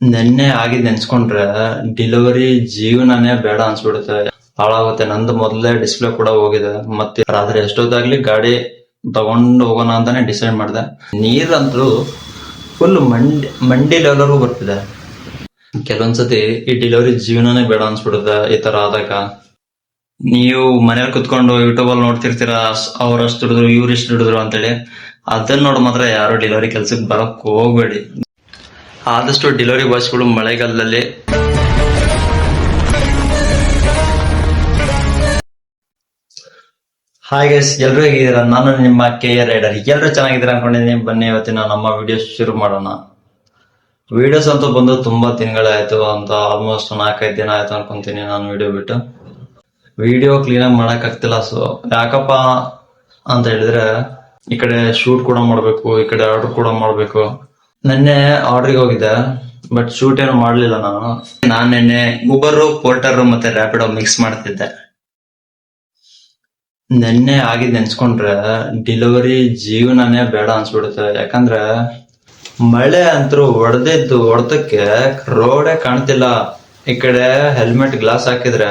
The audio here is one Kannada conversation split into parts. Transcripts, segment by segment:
ನೆನ್ನೆ ಆಗಿದ್ ನೆನ್ಸ್ಕೊಂಡ್ರೆ ಡೆಲಿವರಿ ಜೀವನನೇ ಬೇಡ ಅನ್ಸ್ಬಿಡುತ್ತೆ. ಹಾಳಾಗುತ್ತೆ. ನಂದು ಮೊದಲೇ ಡಿಸ್ಪ್ಲೇ ಕೂಡ ಹೋಗಿದೆ. ಮತ್ತೆ ರಾತ್ರಿ ಎಷ್ಟೊತ್ತಾಗ್ಲಿ ಗಾಡಿ ತಗೊಂಡು ಹೋಗೋಣ ಅಂತಾನೆ ಡಿಸೈಡ್ ಮಾಡಿದೆ. ನೀರಂತೂ ಫುಲ್ ಮಂಡಿ ಲೆವೆಲ್ವರೆಗೂ ಬರ್ತಿದೆ. ಕೆಲವೊಂದ್ಸತಿ ಈ ಡೆಲಿವರಿ ಜೀವನನೇ ಬೇಡ ಅನ್ಸ್ಬಿಡುತ್ತೆ ಈ ತರ ಆದಾಗ. ನೀವು ಮನೇಲಿ ಕುತ್ಕೊಂಡು ಯೂಟ್ಯೂಬ್ ಅಲ್ಲಿ ನೋಡ್ತಿರ್ತೀರಾ, ಅವ್ರ ಅಷ್ಟು ದುಡಿದ್ರು ಇವ್ರು ಇಷ್ಟು ದುಡಿದ್ರು ಅಂತೇಳಿ. ಅದನ್ನ ನೋಡಿ ಮಾತ್ರ ಯಾರು ಡೆಲಿವರಿ ಕೆಲ್ಸಕ್ಕೆ ಬರಕ್ ಹೋಗ್ಬೇಡಿ. ಆದಷ್ಟು ಡೆಲಿವರಿ ಬಾಯ್ಸ್ಗಳು ಮಳೆಗಾಲದಲ್ಲಿ ಹಾಗೆ ಎಲ್ರು ಹೇಗಿದ್ದೀರಾ? ನಾನು ನಿಮ್ಮ KR ರೈಡರ್. ಎಲ್ರು ಚೆನ್ನಾಗಿದ್ದೀರಾ ಅನ್ಕೊಂಡಿದ್ದೀನಿ. ಬನ್ನಿ ಇವತ್ತಿನ ನಮ್ಮ ವಿಡಿಯೋಸ್ ಶುರು ಮಾಡೋಣ. ವಿಡಿಯೋಸ್ ಅಂತೂ ಬಂದು ತುಂಬಾ ದಿನಗಳಾಯ್ತು ಅಂತ, ಆಲ್ಮೋಸ್ಟ್ 4-5 ದಿನ ಆಯ್ತು ಅನ್ಕೊಂತೀನಿ ನಾನು ವಿಡಿಯೋ ಬಿಟ್ಟು. ವಿಡಿಯೋ ಕ್ಲೀನ್ ಆಗಿ ಮಾಡಕ್ ಆಗ್ತಿಲ್ಲ. ಸೊ ಯಾಕಪ್ಪ ಅಂತ ಹೇಳಿದ್ರೆ, ಈ ಕಡೆ ಶೂಟ್ ಕೂಡ ಮಾಡ್ಬೇಕು, ಈ ಕಡೆ ಆರ್ಡರ್ ಕೂಡ ಮಾಡ್ಬೇಕು. ನೆನ್ನೆ ಆರ್ಡರ್ಗೆ ಹೋಗಿದ್ದೆ, ಬಟ್ ಶೂಟ್ ಏನು ಮಾಡ್ಲಿಲ್ಲ ನಾನು ನೆನ್ನೆ ಊಬರ್, ಪೋರ್ಟರ್ ಮತ್ತೆ ರ್ಯಾಪಿಡೋ ಮಿಕ್ಸ್ ಮಾಡ್ತಿದ್ದೆ. ನೆನ್ನೆ ಆಗಿದ್ ನೆನ್ಸ್ಕೊಂಡ್ರೆ ಡೆಲಿವರಿ ಜೀವನನೇ ಬೇಡ ಅನ್ಸ್ಬಿಡುತ್ತೆ. ಯಾಕಂದ್ರೆ ಮಳೆ ಅಂತೂ ಹೊಡೆದಕ್ಕೆ ರೋಡೇ ಕಾಣ್ತಿಲ್ಲ. ಈ ಕಡೆ ಹೆಲ್ಮೆಟ್ ಗ್ಲಾಸ್ ಹಾಕಿದ್ರೆ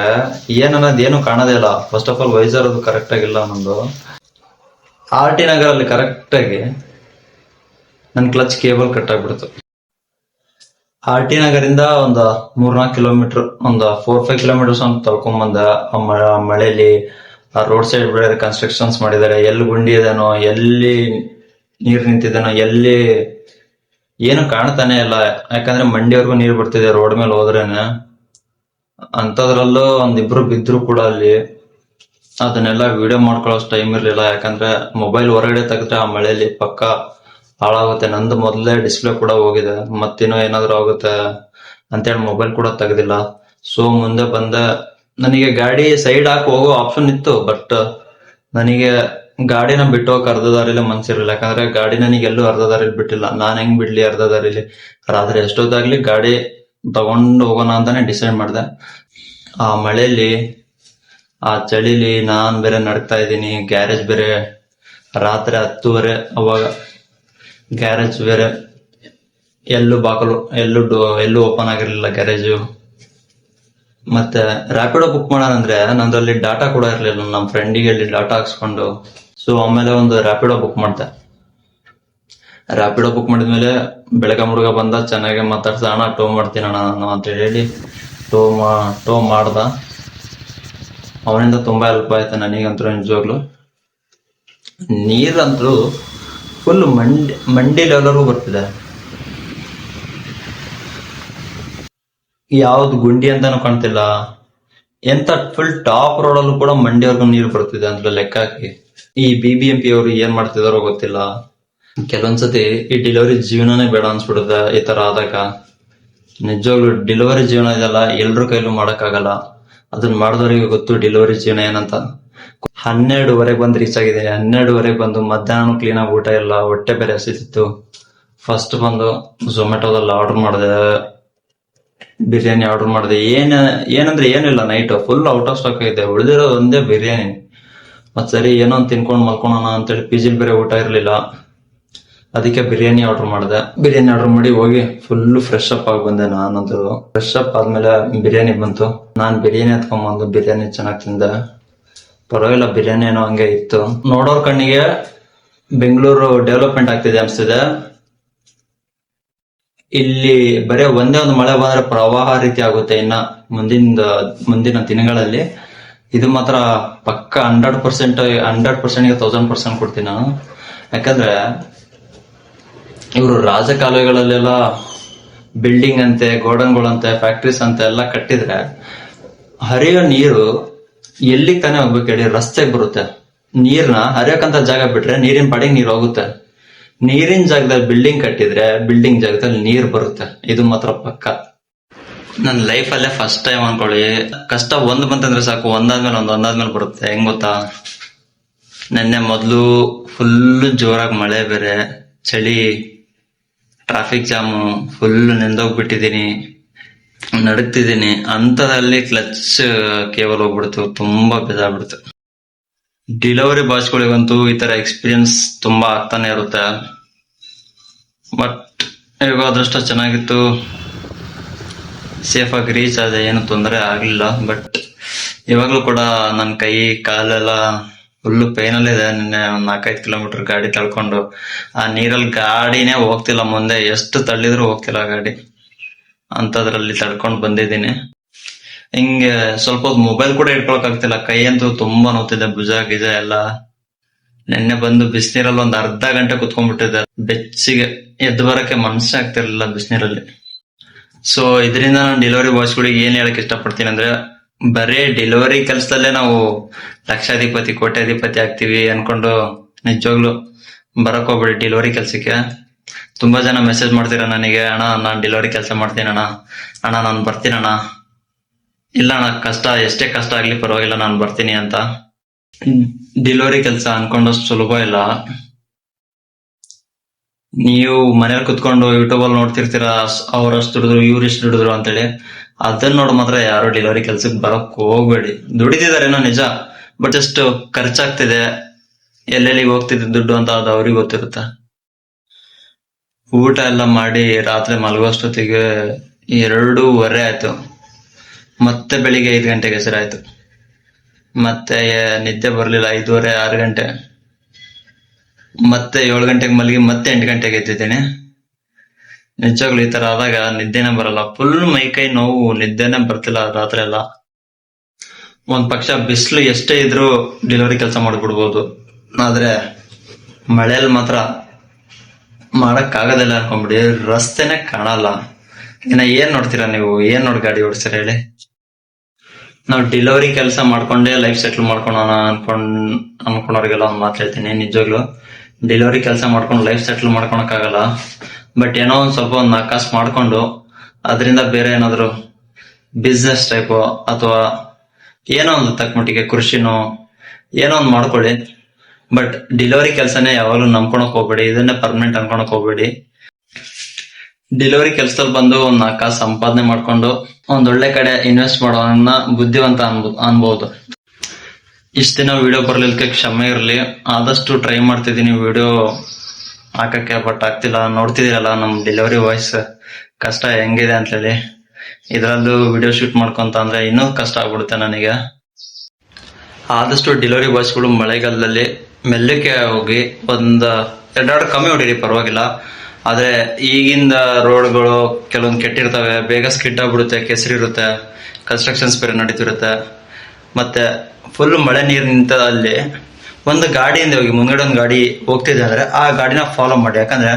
ಏನನ್ನೋದು ಏನು ಕಾಣೋದೇ ಇಲ್ಲ. ಫಸ್ಟ್ ಆಫ್ ಆಲ್ ವೈಸರ್ ಅದು ಕರೆಕ್ಟ್ ಆಗಿಲ್ಲ ನಂದು. RT ನಗರಲ್ಲಿ ಕರೆಕ್ಟ್ ಆಗಿ ನನ್ ಕ್ಲಚ್ ಕೇಬಲ್ ಕಟ್ ಆಗ್ಬಿಡ್ತು. RT ನಗರಿಂದ ಒಂದು 3-4 ಕಿಲೋಮೀಟರ್, ಒಂದು 4-5 ಕಿಲೋಮೀಟರ್ಸ್ ಅಂತ ತಳ್ಕೊಂಬಂದ. ಆ ಮಳೆಯಲ್ಲಿ ಆ ರೋಡ್ ಸೈಡ್ ಬೇರೆ ಕನ್ಸ್ಟ್ರಕ್ಷನ್ಸ್ ಮಾಡಿದ್ದಾರೆ. ಎಲ್ಲಿ ಗುಂಡಿ ಇದೇನೋ, ಎಲ್ಲಿ ನೀರ್ ನಿಂತಿದೇನೋ, ಎಲ್ಲಿ ಏನು ಕಾಣ್ತಾನೆ ಇಲ್ಲ. ಯಾಕಂದ್ರೆ ಮಂಡಿವರೆಗೂ ನೀರ್ ಬರ್ತಿದೆ ರೋಡ್ ಮೇಲೆ ಹೋದ್ರೇನೆ. ಅಂತದ್ರಲ್ಲೂ ಒಂದಿಬ್ರು ಬಿದ್ರು ಕೂಡ ಅಲ್ಲಿ. ಅದನ್ನೆಲ್ಲ ವಿಡಿಯೋ ಮಾಡ್ಕೊಳ್ಳೋ ಟೈಮ್ ಇರ್ಲಿಲ್ಲ. ಯಾಕಂದ್ರೆ ಮೊಬೈಲ್ ಹೊರಗಡೆ ತೆಗೆದ್ರೆ ಆ ಮಳೆಯಲ್ಲಿ ಪಕ್ಕ ಹಾಳಾಗುತ್ತೆ. ನಂದು ಮೊದಲೇ ಡಿಸ್ಪ್ಲೇ ಕೂಡ ಹೋಗಿದೆ. ಮತ್ತಿನ್ನೂ ಏನಾದ್ರು ಆಗುತ್ತೆ ಅಂತೇಳಿ ಮೊಬೈಲ್ ಕೂಡ ತೆಗ್ದಿಲ್ಲ. ಸೊ ಮುಂದೆ ಬಂದೆ. ನನಗೆ ಗಾಡಿ ಸೈಡ್ ಹಾಕಿ ಹೋಗೋ ಆಪ್ಷನ್ ಇತ್ತು, ಬಟ್ ನನಗೆ ಗಾಡಿನ ಬಿಟ್ಟು ಹೋಗಕ್ ಅರ್ಧ ದಾರಿಲಿ ಮನ್ಸಿರ್ಲಿಲ್ಲ. ಯಾಕಂದ್ರೆ ಗಾಡಿ ನನಗೆ ಎಲ್ಲೂ ಅರ್ಧ ದಾರಿಲಿ ಬಿಟ್ಟಿಲ್ಲ. ನಾನ್ ಹೆಂಗ್ ಬಿಡ್ಲಿ ಅರ್ಧ ದಾರಿಲಿ? ರಾತ್ರಿ ಎಷ್ಟೊತ್ತಾಗ್ಲಿ ಗಾಡಿ ತಗೊಂಡು ಹೋಗೋಣ ಅಂತಾನೆ ಡಿಸೈಡ್ ಮಾಡಿದೆ. ಆ ಮಳೆಯಲ್ಲಿ, ಆ ಚಳಿಲಿ ನಾನ್ ಬೇರೆ ನಡ್ತಾ ಇದ್ದೀನಿ. ಗ್ಯಾರೇಜ್ ಬೇರೆ ರಾತ್ರಿ 10:30. ಅವಾಗ ಗ್ಯಾರೇಜ್ ಬೇರೆ ಎಲ್ಲೂ ಬಾಕಲು, ಎಲ್ಲೂ ಓಪನ್ ಆಗಿರ್ಲಿಲ್ಲ ಗ್ಯಾರೇಜು. ಮತ್ತೆ ರ್ಯಾಪಿಡೋ ಬುಕ್ ಮಾಡೋಣಂದ್ರೆ ನಂದ್ರಲ್ಲಿ ಡಾಟಾ ಕೂಡ ಇರ್ಲಿಲ್ಲ. ನಮ್ಮ ಫ್ರೆಂಡಿಗೆ ಹೇಳಿ ಡಾಟಾ ಹಾಕ್ಸ್ಕೊಂಡು, ಸೊ ಆಮೇಲೆ ಒಂದು ರ್ಯಾಪಿಡೋ ಬುಕ್ ಮಾಡ್ದೆ. ರ್ಯಾಪಿಡೋ ಬುಕ್ ಮಾಡಿದ್ಮೇಲೆ ಬೆಳಗ್ಗೆ ಹುಡುಗ ಬಂದ, ಚೆನ್ನಾಗಿ ಮಾತಾಡ್ಸ, ಅಣ್ಣ ಟೋ ಮಾಡ್ತೀನಿ ಅಣ್ಣ ನಾನು ಅಂತ ಹೇಳಿ ಟೋ ಮಾಡ್ದ. ಅವನಿಂದ ತುಂಬಾ ಹೆಲ್ಪ್ ಆಯ್ತು ನನಗಂತೂ ನಿಜವಾಗ್ಲು. ನೀರಂತೂ ಫುಲ್ ಮಂಡಿ ಲೆವೆಲ್ವರೆಗೂ ಬರ್ತಿದೆ. ಯಾವ್ದು ಗುಂಡಿ ಅಂತಾನು ಕಾಣ್ತಿಲ್ಲ. ಎಂತ ಫುಲ್ ಟಾಪ್ ರೋಡ್ ಅಲ್ಲೂ ಕೂಡ ಮಂಡಿವರೆಗೂ ನೀರು ಬರ್ತಿದೆ ಅಂತ ಲೆಕ್ಕ ಹಾಕಿ. ಈ BBMP ಅವರು ಏನ್ ಮಾಡ್ತಿದಾರೋ ಗೊತ್ತಿಲ್ಲ. ಕೆಲವೊಂದ್ಸತಿ ಈ ಡೆಲಿವರಿ ಜೀವನನೇ ಬೇಡ ಅನ್ಸ್ಬಿಡುತ್ತೆ ಈ ತರ ಆದಾಗ. ನಿಜವಾಗ್ಲು ಡೆಲಿವರಿ ಜೀವನ ಇದೆಲ್ಲ ಎಲ್ರ ಕೈಲೂ ಮಾಡಕ್ ಆಗಲ್ಲ. ಅದನ್ನ ಮಾಡಿದವರಿಗೆ ಗೊತ್ತು ಡೆಲಿವರಿ ಜೀವನ ಏನಂತ. 12:30 ಬಂದು ರೀಚ್ ಆಗಿದ್ದೀನಿ. 12:30 ಬಂದು ಮಧ್ಯಾಹ್ನ ಕ್ಲೀನ್ ಆಗಿ ಊಟ ಇಲ್ಲ, ಹೊಟ್ಟೆ ಬೇರೆ ಹಸಿತಿತ್ತು. ಫಸ್ಟ್ ಬಂದು ಝೊಮ್ಯಾಟೋದಲ್ಲಿ ಆರ್ಡರ್ ಮಾಡಿದೆ, ಬಿರಿಯಾನಿ ಆರ್ಡರ್ ಮಾಡಿದೆ. ಏನಂದ್ರೆ ಏನಿಲ್ಲ, night full out of stock ಇದೆ. ಉಳಿದಿರೋದು ಒಂದೇ ಬಿರಿಯಾನಿ. ಮತ್ ಸರಿ ಏನೋ ತಿನ್ಕೊಂಡ್ ಮಲ್ಕೊಳೋಣ ಅಂತೇಳಿ PG ಬೇರೆ ಊಟ ಇರ್ಲಿಲ್ಲ. ಅದಕ್ಕೆ ಬಿರಿಯಾನಿ ಆರ್ಡರ್ ಮಾಡಿದೆ. ಬಿರಿಯಾನಿ ಆರ್ಡರ್ ಮಾಡಿ ಹೋಗಿ ಫುಲ್ ಫ್ರೆಶ್ ಅಪ್ ಆಗಿ ಬಂದೆ. ನಾನಂತೂ ಫ್ರೆಶ್ ಅಪ್ ಆದ್ಮೇಲೆ ಬಿರಿಯಾನಿ ಬಂತು. ನಾನ್ ಬಿರಿಯಾನಿ ಎತ್ಕೊಂಡ್ಬಂದು ಬಿರಿಯಾನಿ ಚೆನ್ನಾಗಿ ತಿಂದೆ. ಪರವಾಗಿಲ್ಲ, ಬಿರಿಯಾನಿ ಏನೋ ಹಂಗೆ ಇತ್ತು. ನೋಡೋರ್ ಕಣ್ಣಿಗೆ ಬೆಂಗಳೂರು ಡೆವಲಪ್ಮೆಂಟ್ ಆಗ್ತಿದೆ ಅನ್ಸ್ತಿದೆ. ಇಲ್ಲಿ ಬರೀ ಒಂದೇ ಒಂದು ಮಳೆ ಬಂದ್ರೆ ಪ್ರವಾಹ ರೀತಿ ಆಗುತ್ತೆ. ಇನ್ನ ಮುಂದಿನ ದಿನಗಳಲ್ಲಿ ಇದು ಮಾತ್ರ ಪಕ್ಕ 100%ಗೆ 1000% ಕೊಡ್ತೀನಿ ನಾನು. ಯಾಕಂದ್ರೆ ಇವರು ರಾಜಕಾಲುವೆಗಳಲ್ಲೆಲ್ಲ ಬಿಲ್ಡಿಂಗ್ ಅಂತೆ, ಗೋಡನ್ಗಳಂತೆ, ಫ್ಯಾಕ್ಟ್ರೀಸ್ ಅಂತ ಎಲ್ಲ ಕಟ್ಟಿದ್ರೆ ಹರಿಯೋ ನೀರು ಎಲ್ಲಿಗೆ ತಾನೇ ಹೋಗ್ಬೇಕು ಹೇಳಿ? ರಸ್ತೆಗೆ ಬರುತ್ತೆ. ನೀರ್ನ ಹರಿಯೋಕಂತ ಜಾಗ ಬಿಟ್ರೆ ನೀರಿನ ಪಾಡಿಗೆ ನೀರು ಹೋಗುತ್ತೆ. ನೀರಿನ ಜಾಗದಲ್ಲಿ ಬಿಲ್ಡಿಂಗ್ ಕಟ್ಟಿದ್ರೆ ಬಿಲ್ಡಿಂಗ್ ಜಾಗದಲ್ಲಿ ನೀರ್ ಬರುತ್ತೆ. ಇದು ಮಾತ್ರ ಪಕ್ಕ. ನನ್ನ ಲೈಫಲ್ಲೇ ಫಸ್ಟ್ ಟೈಮ್ ಅನ್ಕೊಳ್ಳಿ, ಕಷ್ಟ ಒಂದ್ ಬಂತಂದ್ರೆ ಸಾಕು, ಒಂದಾದ್ಮೇಲೆ ಬರುತ್ತೆ. ಹೆಂಗ್ ಗೊತ್ತಾ? ನೆನ್ನೆ ಮೊದ್ಲು ಫುಲ್ ಜೋರಾಗಿ ಮಳೆ, ಬೇರೆ ಚಳಿ, ಟ್ರಾಫಿಕ್ ಜಾಮು, ಫುಲ್ ನೆಂದೋಗ್ಬಿಟ್ಟಿದೀನಿ, ನಡುಗ್ತಿದ್ದೀನಿ. ಅಂತದಲ್ಲಿ ಕ್ಲಚ್ ಕೇಬಲ್ ಹೋಗ್ಬಿಡ್ತು. ತುಂಬಾ ಬೇಜಾರ್ಬಿಡ್ತು. ಡೆಲಿವರಿ ಬಾಯ್ಸ್ಗಳಿಗಂತೂ ಈ ತರ ಎಕ್ಸ್ಪೀರಿಯನ್ಸ್ ತುಂಬಾ ಆಗ್ತಾನೆ ಇರುತ್ತೆ. ಬಟ್ ಈಗ ಅದೃಷ್ಟ ಚೆನ್ನಾಗಿತ್ತು, ಸೇಫ್ ಆಗಿ ರೀಚ್ ಆದ, ಏನು ತೊಂದರೆ ಆಗ್ಲಿಲ್ಲ. ಬಟ್ ಇವಾಗ್ಲೂ ಕೂಡ ನನ್ನ ಕೈ ಕಾಲೆಲ್ಲ ಫುಲ್ಲು ಪೇನಲ್ಲೇ ಇದೆ. ನಿನ್ನೆ ಒಂದ್ 4-5 ಕಿಲೋಮೀಟರ್ ಗಾಡಿ ತಳ್ಕೊಂಡು ಆ ನೀರಲ್ಲಿ ಗಾಡಿನೇ ಹೋಗ್ತಿಲ್ಲ, ಮುಂದೆ ಎಷ್ಟು ತಳ್ಳಿದ್ರು ಹೋಗ್ತಿಲ್ಲ ಗಾಡಿ, ಅಂತದ್ರಲ್ಲಿ ತಡ್ಕೊಂಡು ಬಂದಿದ್ದೀನಿ. ಹಿಂಗೆ ಸ್ವಲ್ಪ ಹೊತ್ತು ಮೊಬೈಲ್ ಕೂಡ ಇಟ್ಕೊಳಕ್ ಆಗ್ತಿಲ್ಲ, ಕೈ ಅಂತೂ ತುಂಬಾ ನೋವ್ತಿದೆ, ಭುಜ ಗಿಜ ಎಲ್ಲ. ನಿನ್ನೆ ಬಂದು ಬಿಸಿನೀರಲ್ಲಿ ಒಂದ್ ಅರ್ಧ ಗಂಟೆ ಕುತ್ಕೊಂಡ್ಬಿಟ್ಟಿದ್ದೆ, ಬೆಚ್ಚಿಗೆ ಎದ್ದು ಬರಕ್ಕೆ ಮನಸ್ಸೇ ಆಗ್ತಿರ್ಲಿಲ್ಲ ಬಿಸಿನೀರಲ್ಲಿ. ಸೊ ಇದರಿಂದ ನಾನು ಡೆಲಿವರಿ ಬಾಯ್ಸ್ಗಳಿಗೆ ಏನ್ ಹೇಳಕ್ ಇಷ್ಟಪಡ್ತೀನಿ ಅಂದ್ರೆ, ಬರೀ ಡೆಲಿವರಿ ಕೆಲಸದಲ್ಲೇ ನಾವು ಲಕ್ಷಾಧಿಪತಿ ಕೋಟ್ಯಾಧಿಪತಿ ಆಗ್ತೀವಿ ಅನ್ಕೊಂಡು ನಿಜವಾಗ್ಲು ಬರಕ್ ಹೋಗ್ಬೇಡಿ ಡೆಲಿವರಿ ಕೆಲ್ಸಕ್ಕೆ. ತುಂಬಾ ಜನ ಮೆಸೇಜ್ ಮಾಡ್ತೀರಾ ನನಗೆ, ಅಣ್ಣ ನಾನ್ ಡೆಲಿವರಿ ಕೆಲಸ ಮಾಡ್ತೀನಿ ಅಣ್ಣ, ಅಣ್ಣ ನಾನ್ ಬರ್ತೀನಿ ಅಣ್ಣ. ಇಲ್ಲ ಅಣ್ಣ, ಕಷ್ಟ ಎಷ್ಟೇ ಕಷ್ಟ ಆಗ್ಲಿ ಪರವಾಗಿಲ್ಲ ನಾನ್ ಬರ್ತೀನಿ ಅಂತ. ಡೆಲಿವರಿ ಕೆಲಸ ಅನ್ಕೊಂಡಷ್ಟು ಸುಲಭ ಇಲ್ಲ. ನೀವು ಮನೇಲಿ ಕುತ್ಕೊಂಡು ಯೂಟ್ಯೂಬ್ ಅಲ್ಲಿ ನೋಡ್ತಿರ್ತೀರಾ, ಅವ್ರಷ್ಟು ದುಡಿದ್ರು ಇವ್ರಿಷ್ಟು ದುಡಿದ್ರು ಅಂತೇಳಿ. ಅದನ್ನ ನೋಡ್ ಮಾತ್ರ ಯಾರು ಡೆಲಿವರಿ ಕೆಲ್ಸಕ್ಕೆ ಬರಕ್ ಹೋಗ್ಬೇಡಿ. ದುಡಿತಿದಾರೇನೋ ನಿಜ, ಬಟ್ ಎಷ್ಟು ಖರ್ಚಾಗ್ತಿದೆ, ಎಲ್ಲೆಲ್ಲಿಗೆ ಹೋಗ್ತಿದೆ ದುಡ್ಡು ಅಂತ ಅದು ಅವ್ರಿಗೆ ಗೊತ್ತಿರುತ್ತೆ. ಊಟ ಎಲ್ಲ ಮಾಡಿ ರಾತ್ರಿ ಮಲಗುವಷ್ಟೊತ್ತಿಗೆ 2:15 ಆಯ್ತು. ಮತ್ತೆ ಬೆಳಿಗ್ಗೆ 5 ಗಂಟೆಗೆ ಹೆಸರಾಯ್ತು. ಮತ್ತೆ ನಿದ್ದೆ ಬರ್ಲಿಲ್ಲ, 5:30-6 ಗಂಟೆ. ಮತ್ತೆ 7 ಗಂಟೆಗೆ ಮಲಗಿ ಮತ್ತೆ 8 ಗಂಟೆಗೆ ಎದ್ದಿದ್ದೀನಿ. ನಿಜವಾಗ್ಲು ಈ ತರ ಆದಾಗ ನಿದ್ದೆನೆ ಬರಲ್ಲ, ಫುಲ್ ಮೈ ಕೈ ನೋವು, ನಿದ್ದೆನೆ ಬರ್ತಿಲ್ಲ ರಾತ್ರಿ ಎಲ್ಲ. ಒಂದ್ ಪಕ್ಷ ಬಿಸಿಲು ಎಷ್ಟೇ ಇದ್ರೂ ಡೆಲಿವರಿ ಕೆಲಸ ಮಾಡ್ಬಿಡ್ಬೋದು, ಆದ್ರೆ ಮಳೆಯಲ್ಲಿ ಮಾತ್ರ ಮಾಡಕ್ ಆಗೋದಿಲ್ಲ ಅನ್ಕೊಂಡ್ಬಿಡಿ. ರಸ್ತೆನೆ ಕಾಣಲ್ಲ. ಇನ್ನ ಏನ್ ನೋಡ್ತೀರಾ ನೀವು, ಏನ್ ನೋಡಿ ಗಾಡಿ ಓಡಿಸ್ತೀರ ಹೇಳಿ? ನಾವು ಡೆಲಿವರಿ ಕೆಲಸ ಮಾಡ್ಕೊಂಡೇ ಲೈಫ್ ಸೆಟ್ಲ್ ಮಾಡ್ಕೊಳೋಣ ಅನ್ಕೊಂಡವ್ರಿಗೆಲ್ಲ ಒಂದ್ ಮಾತು ಹೇಳ್ತೀನಿ. ನಿಜವಾಗ್ಲು ಡೆಲಿವರಿ ಕೆಲಸ ಮಾಡ್ಕೊಂಡು ಲೈಫ್ ಸೆಟ್ಲ್ ಮಾಡ್ಕೊಳಕ್ ಆಗಲ್ಲ. ಬಟ್ ಏನೋ ಒಂದ್ ಸ್ವಲ್ಪ ಒಂದ್ 4 ಕಾಸು ಮಾಡ್ಕೊಂಡು ಅದರಿಂದ ಬೇರೆ ಏನಾದ್ರು ಬಿಸ್ನೆಸ್ ಟೈಪ್ ಅಥವಾ ಏನೋ ಒಂದು ತಕ್ಕ ಮಟ್ಟಿಗೆ ಕೃಷಿನೋ ಏನೋ ಒಂದ್ ಮಾಡ್ಕೊಳ್ಳಿ. ಬಟ್ ಡೆಲಿವರಿ ಕೆಲಸನೇ ಯಾವಾಗ್ಲೂ ನಂಬ್ಕೊಳಕ್ ಹೋಗ್ಬೇಡಿ, ಇದನ್ನೇ ಪರ್ಮನೆಂಟ್ ಅನ್ಕೊಳಕ್ ಹೋಗ್ಬೇಡಿ. ಡೆಲಿವರಿ ಕೆಲಸದಲ್ಲಿ ಬಂದು ಒಂದ್ 4 ಕಾಸು ಸಂಪಾದನೆ ಮಾಡ್ಕೊಂಡು ಒಂದ್ ಒಳ್ಳೆ ಕಡೆ ಇನ್ವೆಸ್ಟ್ ಮಾಡೋದನ್ನ ಬುದ್ಧಿವಂತ ಅನ್ಬಹುದು. ಇಷ್ಟ ದಿನ ವಿಡಿಯೋ ಬರ್ಲಿಕ್ಕೆ ಕ್ಷಮೆ ಇರ್ಲಿ. ಆದಷ್ಟು ಟ್ರೈ ಮಾಡ್ತಿದ್ದೀನಿ ವಿಡಿಯೋ ಹಾಕಕ್ಕೆ, ಬಟ್ ಆಗ್ತಿಲ್ಲ. ನೋಡ್ತಿದ್ದೀರಲ್ಲ ನಮ್ ಡೆಲಿವರಿ ವಾಯ್ಸ್ ಕಷ್ಟ ಹೆಂಗಿದೆ ಅಂತ ಹೇಳಿ. ಇದ್ರಲ್ಲೂ ವಿಡಿಯೋ ಶೂಟ್ ಮಾಡ್ಕೊಂತ ಅಂದ್ರೆ ಇನ್ನೂ ಕಷ್ಟ ಆಗ್ಬಿಡುತ್ತೆ ನನಗೆ. ಆದಷ್ಟು ಡೆಲಿವರಿ ಬಾಯ್ಸ್ಗಳು ಮಳೆಗಾಲದಲ್ಲಿ ಮೆಲ್ಲಕ್ಕೆ ಹೋಗಿ 1-2 ಕಮ್ಮಿ ಹೊಡೀರಿ, ಪರವಾಗಿಲ್ಲ. ಆದ್ರೆ ಈಗಿಂದ ರೋಡ್ಗಳು ಕೆಲವೊಂದು ಕೆಟ್ಟಿರ್ತವೆ, ಬೇಗ ಸ್ಕಿಡ್ ಆಗ್ಬಿಡುತ್ತೆ, ಕೆಸರಿರುತ್ತೆ, ಕನ್ಸ್ಟ್ರಕ್ಷನ್ಸ್ ಬೇರೆ ನಡೀತಿರುತ್ತೆ. ಮತ್ತೆ ಫುಲ್ ಮಳೆ ನೀರು ನಿಂತ ಅಲ್ಲಿ ಒಂದು ಗಾಡಿಯಿಂದ ಹೋಗಿ, ಮುಂದ್ಗಡೆ ಒಂದು ಗಾಡಿ ಹೋಗ್ತಿದೆ ಅಂದ್ರೆ ಆ ಗಾಡಿನ ಫಾಲೋ ಮಾಡಿ. ಯಾಕಂದ್ರೆ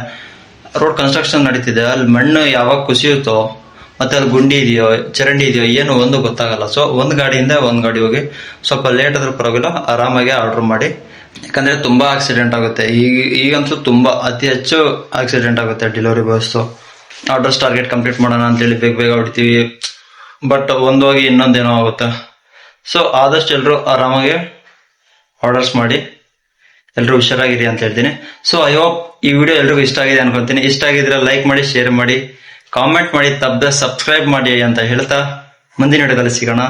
ರೋಡ್ ಕನ್ಸ್ಟ್ರಕ್ಷನ್ ನಡೀತಿದೆ, ಅಲ್ಲಿ ಮಣ್ಣು ಯಾವಾಗ ಕುಸಿಯುತ್ತೋ ಮತ್ತೆ ಅಲ್ಲಿ ಗುಂಡಿ ಇದೆಯೋ ಚರಂಡಿ ಇದೆಯೋ ಏನು ಒಂದು ಗೊತ್ತಾಗಲ್ಲ. ಸೊ ಒಂದ್ ಗಾಡಿಯಿಂದ ಒಂದ್ ಗಾಡಿ ಹೋಗಿ, ಸ್ವಲ್ಪ ಲೇಟ್ ಆದ್ರೂ ಪರವಾಗಿಲ್ಲ, ಆರಾಮಾಗಿ ಆರ್ಡರ್ ಮಾಡಿ. ಯಾಕಂದ್ರೆ ತುಂಬಾ ಆಕ್ಸಿಡೆಂಟ್ ಆಗುತ್ತೆ ಈಗಂತೂ ತುಂಬಾ ಅತಿ ಹೆಚ್ಚು ಆಕ್ಸಿಡೆಂಟ್ ಆಗುತ್ತೆ delivery boys. Orders target complete ಮಾಡೋಣ ಅಂತೇಳಿ ಬೇಗ ಹೊಡಿತೀವಿ, ಬಟ್ ಒಂದೋಗಿ ಇನ್ನೊಂದೇನೋ ಆಗುತ್ತೆ. ಸೊ ಆದಷ್ಟು ಎಲ್ರು ಆರಾಮಾಗಿ ಆರ್ಡರ್ಸ್ ಮಾಡಿ, ಎಲ್ರು ಹುಷಾರಾಗಿರಿ ಅಂತ ಹೇಳ್ತೀನಿ. ಸೊ ಐ ಹೋಪ್ ಈ ವಿಡಿಯೋ ಎಲ್ರಿಗೂ ಇಷ್ಟ ಆಗಿದೆ ಅನ್ಕೊಂತೀನಿ. ಇಷ್ಟ ಆಗಿದ್ರೆ ಲೈಕ್ ಮಾಡಿ, ಶೇರ್ ಮಾಡಿ, ಕಾಮೆಂಟ್ ಮಾಡಿ, ತಪ್ಪದೆ ಸಬ್ಸ್ಕ್ರೈಬ್ ಮಾಡಿ ಅಂತ ಹೇಳ್ತಾ ಮುಂದಿನ ವಿಡಿಯೋದಲ್ಲಿ ಸಿಗೋಣ.